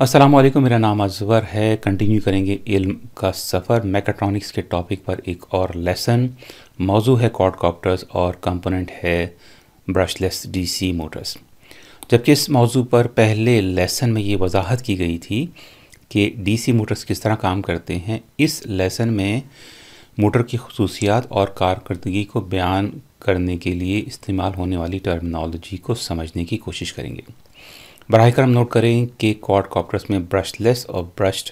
अस्सलामु अलैकुम, मेरा नाम अज़वर है। कंटिन्यू करेंगे इल्म का सफ़र। मैकाट्रॉनिक्स के टॉपिक पर एक और लेसन। मौजू है क्वाडकॉप्टर्स और कंपोनेंट है ब्रशलेस डीसी मोटर्स। जबकि इस मौजू पर पहले लेसन में ये वजाहत की गई थी कि डीसी मोटर्स किस तरह काम करते हैं, इस लेसन में मोटर की खुसूसियात और कारकर्दगी को बयान करने के लिए इस्तेमाल होने वाली टर्मिनोलॉजी को समझने की कोशिश करेंगे। बराह करम नोट करें कि क्वाडकॉप्टर्स में ब्रशलेस और ब्रश्ड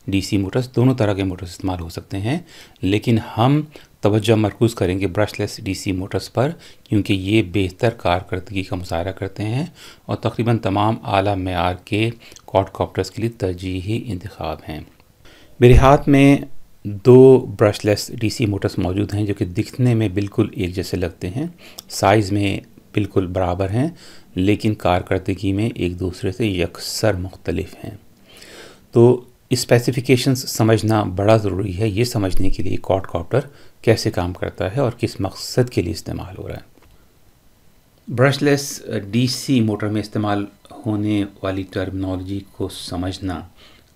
डीसी मोटर्स दोनों तरह के मोटर्स इस्तेमाल हो सकते हैं, लेकिन हम तवज्जो मरकूज़ करेंगे ब्रशलेस डीसी मोटर्स पर, क्योंकि ये बेहतर कारकर्दगी का मुज़ाहरा करते हैं और तकरीबन तमाम आला मेयार के क्वाडकॉप्टर्स के लिए तरजीही इंतखाब हैं। मेरे हाथ में दो ब्रशलेस डीसी मोटर्स मौजूद हैं जो कि दिखने में बिल्कुल एक जैसे लगते हैं, साइज़ में बिल्कुल बराबर हैं, लेकिन कारकर्दगी में एक दूसरे से यकसर मुख्तलिफ हैं। तो स्पेसिफिकेशंस समझना बड़ा ज़रूरी है, ये समझने के लिए क्वाडकॉप्टर कैसे काम करता है और किस मकसद के लिए इस्तेमाल हो रहा है। ब्रशलेस डीसी मोटर में इस्तेमाल होने वाली टर्मिनोलॉजी को समझना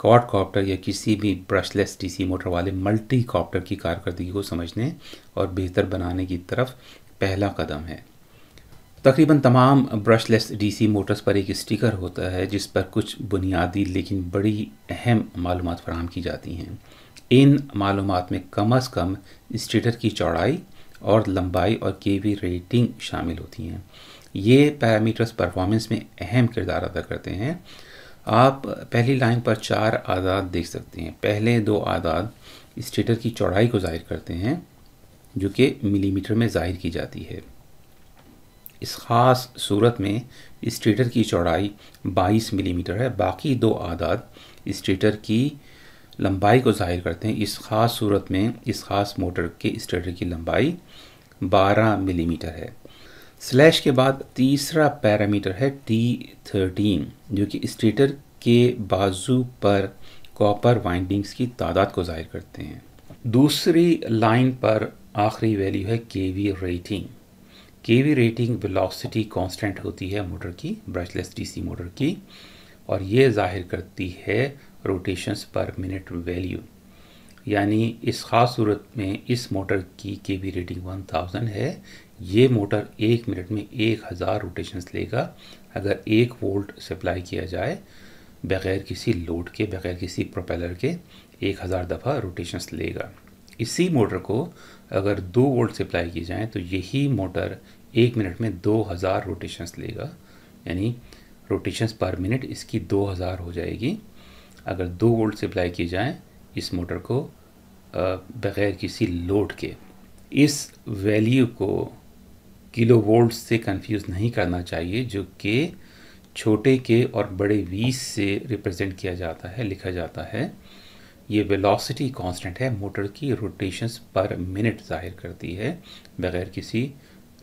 क्वाडकॉप्टर या किसी भी ब्रशलेस डीसी मोटर वाले मल्टी कॉप्टर की कारकर्दगी को समझने और बेहतर बनाने की तरफ पहला कदम है। तकरीबन तमाम ब्रशलेस डीसी मोटर्स पर एक स्टिकर होता है जिस पर कुछ बुनियादी लेकिन बड़ी अहम मालूमात फराहम की जाती हैं। इन मालूमात में कम अज़ कम स्टेटर की चौड़ाई और लंबाई और केवी रेटिंग शामिल होती हैं। ये पैरामीटर्स परफॉर्मेंस में अहम किरदार अदा करते हैं। आप पहली लाइन पर 4 आदाद देख सकते हैं। पहले 2 आदाद स्टेटर की चौड़ाई को ज़ाहिर करते हैं जो कि मिलीमीटर में ज़ाहिर की जाती है। इस ख़ास सूरत में स्टेटर की चौड़ाई 22 मिलीमीटर है। बाकी 2 आदाद स्टेटर की लंबाई को ज़ाहिर करते हैं। इस ख़ास सूरत में इस ख़ास मोटर के स्टेटर की लंबाई 12 मिलीमीटर है। स्लैश के बाद तीसरा पैरामीटर है T13 जो कि स्टेटर के बाजू पर कॉपर वाइंडिंग्स की तादाद को ज़ाहिर करते हैं। दूसरी लाइन पर आखिरी वैल्यू है केवी रेटिंग। केवी रेटिंग वेलोसिटी कांस्टेंट होती है मोटर की, ब्रशलेस डीसी मोटर की, और ये जाहिर करती है रोटेशंस पर मिनट वैल्यू। यानी इस ख़ास सूरत में इस मोटर की केवी रेटिंग 1000 है। ये मोटर 1 मिनट में 1000 रोटेशंस लेगा अगर 1 वोल्ट सप्लाई किया जाए बग़ैर किसी लोड के, बग़ैर किसी प्रोपेलर के 1000 दफ़ा रोटेशंस लेगा। इसी मोटर को अगर 2 वोल्ट सप्लाई की जाए तो यही मोटर 1 मिनट में 2000 रोटेशंस लेगा, यानी रोटेशंस पर मिनट इसकी 2000 हो जाएगी अगर 2 वोल्ट सप्लाई की जाए इस मोटर को बग़ैर किसी लोड के। इस वैल्यू को किलो वोल्ट से कंफ्यूज नहीं करना चाहिए जो कि छोटे के और बड़े 20 से रिप्रेजेंट किया जाता है, लिखा जाता है। ये वेलोसिटी कांस्टेंट है, मोटर की रोटेशंस पर मिनट जाहिर करती है बग़ैर किसी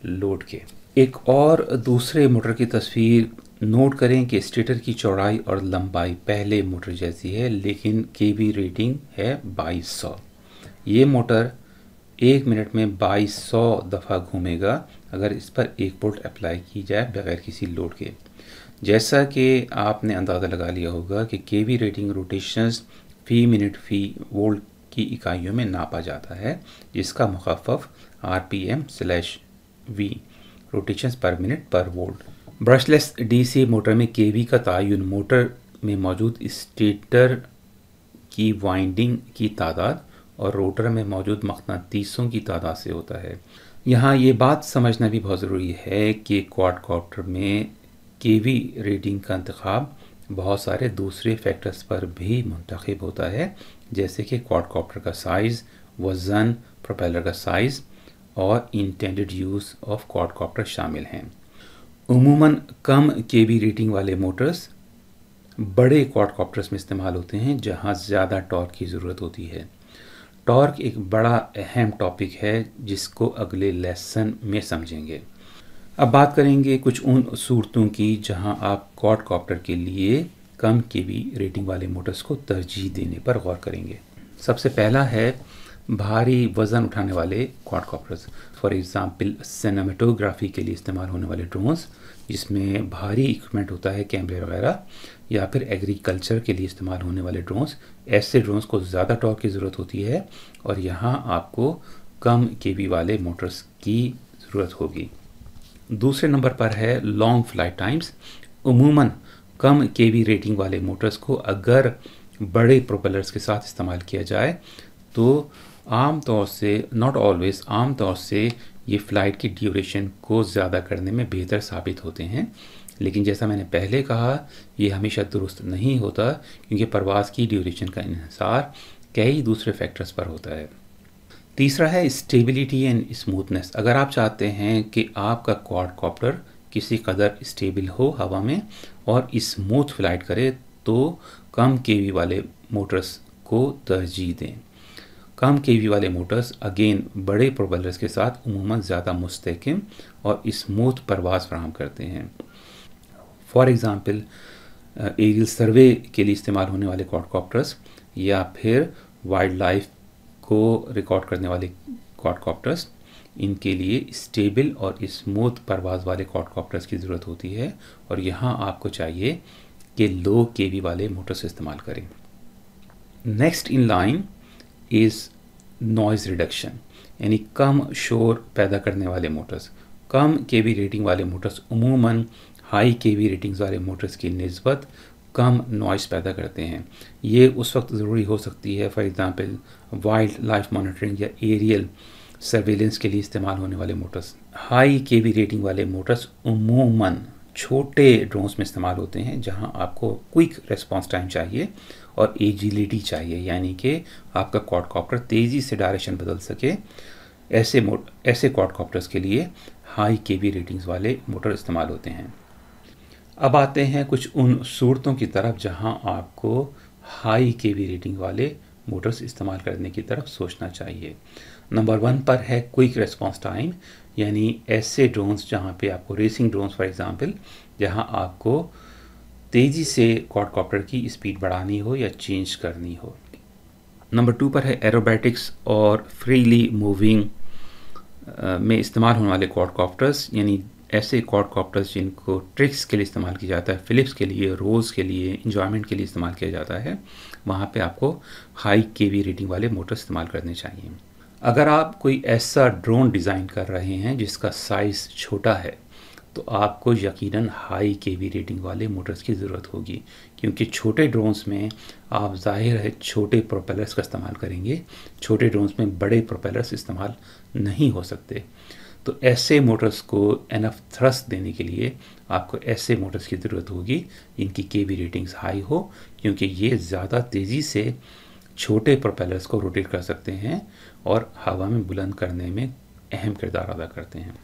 लोड के। एक और दूसरे मोटर की तस्वीर नोट करें कि स्टेटर की चौड़ाई और लंबाई पहले मोटर जैसी है, लेकिन केवी रेटिंग है 2200। ये मोटर 1 मिनट में 2200 दफ़ा घूमेगा अगर इस पर 1 वोल्ट अप्लाई की जाए बग़ैर किसी लोड के। जैसा कि आपने अंदाज़ा लगा लिया होगा कि केवी रेटिंग रोटेशंस फ़ी मिनट फ़ी वोल्ट की इकाइयों में नापा जाता है, जिसका मुख़फ़्फ़फ़ RPM/V रोटेशंस पर मिनट पर वोल्ट। ब्रशलेस डीसी मोटर में केवी का तयन मोटर में मौजूद स्टेटर की वाइंडिंग की तादाद और रोटर में मौजूद मक़नातीसों की तादाद से होता है। यहाँ ये बात समझना भी बहुत ज़रूरी है कि क्वाडकॉप्टर में केवी रेटिंग का इंतखाब बहुत सारे दूसरे फैक्टर्स पर भी मुंतखब होता है, जैसे कि क्वाडकॉप्टर का साइज़, वज़न, प्रोपेलर का साइज़ और इंटेंडेड यूज़ ऑफ क्वाडकॉप्टर शामिल हैं। उमूमन कम केवी रेटिंग वाले मोटर्स बड़े क्वाडकॉप्टर्स में इस्तेमाल होते हैं जहां ज़्यादा टॉर्क की ज़रूरत होती है। टॉर्क एक बड़ा अहम टॉपिक है जिसको अगले लेसन में समझेंगे। अब बात करेंगे कुछ उन सूरतों की जहां आप क्वाडकॉप्टर के लिए कम केवी रेटिंग वाले मोटर्स को तरजीह देने पर गौर करेंगे। सबसे पहला है भारी वज़न उठाने वाले क्वाडकॉप्टर्स। फॉर एग्ज़ाम्पल सिनेमेटोग्राफी के लिए इस्तेमाल होने वाले ड्रोन्स जिसमें भारी इक्विपमेंट होता है, कैमरे वगैरह, या फिर एग्रीकल्चर के लिए इस्तेमाल होने वाले ड्रोन्स, ऐसे ड्रोन्स को ज़्यादा टॉर्क की ज़रूरत होती है और यहाँ आपको कम केवी वाले मोटर्स की ज़रूरत होगी। दूसरे नंबर पर है लॉन्ग फ्लाइट टाइम्स। उमूमन कम केवी रेटिंग वाले मोटर्स को अगर बड़े प्रोपेलर्स के साथ इस्तेमाल किया जाए तो आम तौर से, नॉट ऑलवेज, आम तौर से ये फ़्लाइट की ड्यूरेशन को ज़्यादा करने में बेहतर साबित होते हैं, लेकिन जैसा मैंने पहले कहा ये हमेशा दुरुस्त नहीं होता क्योंकि परवाज़ की ड्यूरेशन का इन्हिसार कई दूसरे फैक्टर्स पर होता है। तीसरा है स्टेबिलिटी एंड स्मूथनेस। अगर आप चाहते हैं कि आपका क्वाडकॉप्टर किसी कदर स्टेबल हो हवा में और स्मूथ फ्लाइट करे तो कम केवी वाले मोटर्स को तरजीह दें। कम केवी वाले मोटर्स अगेन बड़े प्रोपेलर्स के साथ उमूमन ज़्यादा मुस्तहकम और स्मूथ परवाज़ फराहम करते हैं। फॉर एग्ज़ाम्पल एरियल सर्वे के लिए इस्तेमाल होने वाले क्वाडकॉप्टर्स या फिर वाइल्ड लाइफ को रिकॉर्ड करने वाले क्वाडकॉप्टर्स, इनके लिए स्टेबल और स्मूथ परवाज़ वाले क्वाडकॉप्टर्स की ज़रूरत होती है और यहाँ आपको चाहिए कि लो केवी वाले मोटर्स इस्तेमाल करें। Next in line is noise reduction, यानी कम शोर पैदा करने वाले मोटर्स। कम केवी रेटिंग वाले मोटर्स उमूमन हाई केवी रेटिंग्स वाले मोटर्स की निस्बत कम नॉइज़ पैदा करते हैं। ये उस वक्त ज़रूरी हो सकती है, for example wild life monitoring या एरियल सर्वेलेंस के लिए इस्तेमाल होने वाले मोटर्स। हाई केवी रेटिंग वाले मोटर्स उमूमन छोटे ड्रोन्स में इस्तेमाल होते हैं जहां आपको क्विक रिस्पांस टाइम चाहिए और एजिलिटी चाहिए, यानी कि आपका क्वाडकॉप्टर तेज़ी से डायरेक्शन बदल सके। ऐसे क्वाडकॉप्टर्स के लिए हाई केवी रेटिंग्स वाले मोटर इस्तेमाल होते हैं। अब आते हैं कुछ उन सूरतों की तरफ जहां आपको हाई केवी रेटिंग वाले मोटर्स इस्तेमाल करने की तरफ सोचना चाहिए। नंबर 1 पर है क्विक रिस्पांस टाइम, यानी ऐसे ड्रोन्स जहां पे आपको रेसिंग ड्रोन्स फॉर एग्जांपल, जहां आपको तेज़ी से क्वाडकॉप्टर की स्पीड बढ़ानी हो या चेंज करनी हो। नंबर 2 पर है एरोबैटिक्स और फ्रीली मूविंग में इस्तेमाल होने वाले क्वाडकॉप्टर्स, यानी ऐसे क्वाडकॉप्टर्स जिनको ट्रिक्स के लिए इस्तेमाल किया जाता है, फ़िलिप्स के लिए, रोज़ के लिए, इंजॉयमेंट के लिए इस्तेमाल किया जाता है, वहाँ पे आपको हाई केवी रेटिंग वाले मोटर इस्तेमाल करने चाहिए। अगर आप कोई ऐसा ड्रोन डिज़ाइन कर रहे हैं जिसका साइज़ छोटा है तो आपको यकीनन हाई केवी रेटिंग वाले मोटर्स की ज़रूरत होगी, क्योंकि छोटे ड्रोन्स में आप ज़ाहिर है छोटे प्रोपेलर्स का इस्तेमाल करेंगे। छोटे ड्रोन्स में बड़े प्रोपेलर्स इस्तेमाल नहीं हो सकते, तो ऐसे मोटर्स को एनफ थ्रस्ट देने के लिए आपको ऐसे मोटर्स की ज़रूरत होगी जिनकी केवी रेटिंग्स हाई हो, क्योंकि ये ज़्यादा तेज़ी से छोटे प्रोपेलर्स को रोटेट कर सकते हैं और हवा में बुलंद करने में अहम किरदार अदा करते हैं।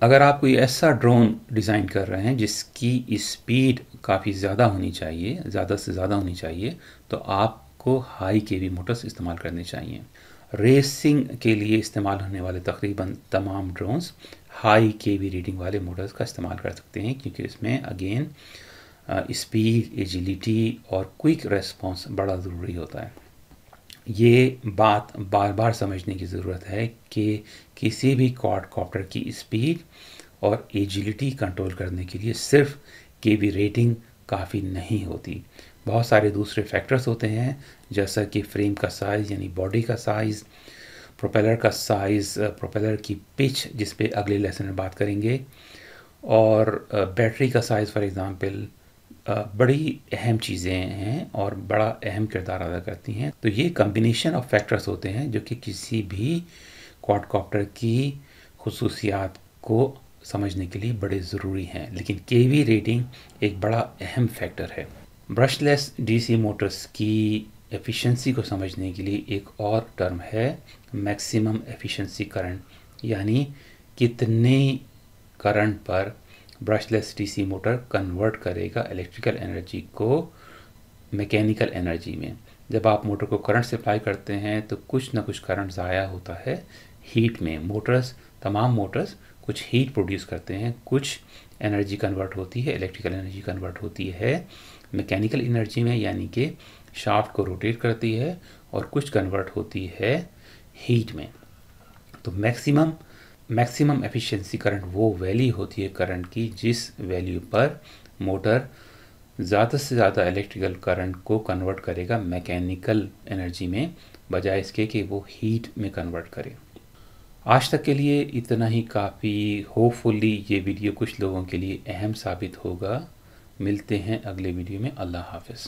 अगर आप कोई ऐसा ड्रोन डिज़ाइन कर रहे हैं जिसकी स्पीड काफ़ी ज़्यादा होनी चाहिए, ज़्यादा से ज़्यादा होनी चाहिए, तो आपको हाई केवी मोटर्स इस्तेमाल करने चाहिए। रेसिंग के लिए इस्तेमाल होने वाले तकरीबन तमाम ड्रोन्स हाई केवी रेटिंग वाले मोटर्स का इस्तेमाल कर सकते हैं, क्योंकि इसमें अगेन स्पीड, एजिलिटी और क्विक रेस्पॉन्स बड़ा ज़रूरी होता है। ये बात बार बार समझने की ज़रूरत है कि किसी भी क्वाडकॉप्टर की स्पीड और एजिलिटी कंट्रोल करने के लिए सिर्फ केवी रेटिंग काफ़ी नहीं होती। बहुत सारे दूसरे फैक्टर्स होते हैं, जैसा कि फ्रेम का साइज़ यानी बॉडी का साइज़, प्रोपेलर का साइज़, प्रोपेलर की पिच जिस पे अगले लेसन में बात करेंगे, और बैटरी का साइज़ फॉर एग्ज़ाम्पल, बड़ी अहम चीज़ें हैं और बड़ा अहम किरदार अदा करती हैं। तो ये कम्बिनेशन ऑफ फैक्टर्स होते हैं जो कि किसी भी क्वाडकॉप्टर की खुसूसियात को समझने के लिए बड़े ज़रूरी हैं, लेकिन केवी रेटिंग एक बड़ा अहम फैक्टर है। ब्रशलेस डीसी मोटर्स की एफिशिएंसी को समझने के लिए एक और टर्म है मैक्सिमम एफिशिएंसी करंट, यानी कितने करंट पर ब्रशलेस डीसी मोटर कन्वर्ट करेगा इलेक्ट्रिकल एनर्जी को मैकेनिकल एनर्जी में। जब आप मोटर को करंट सप्लाई करते हैं तो कुछ ना कुछ करंट ज़ाया होता है हीट में। तमाम मोटर्स कुछ हीट प्रोड्यूस करते हैं, कुछ एनर्जी कन्वर्ट होती है, इलेक्ट्रिकल एनर्जी कन्वर्ट होती है मैकेनिकल एनर्जी में, यानी कि शाफ्ट को रोटेट करती है, और कुछ कन्वर्ट होती है हीट में। तो मैक्सिमम एफिशिएंसी करंट वो वैल्यू होती है करंट की जिस वैल्यू पर मोटर زیادہ سے زیادہ الیکٹریکل کرنٹ کو کنورٹ کرے گا میکینیکل انرجی میں، بجائے اس کے کہ وہ ہیٹ میں کنورٹ کرے۔ آج تک کے لیے اتنا ہی کافی، ہوپ فلی یہ ویڈیو کچھ لوگوں کے لیے اہم ثابت ہوگا۔ ملتے ہیں اگلے ویڈیو میں، اللہ حافظ۔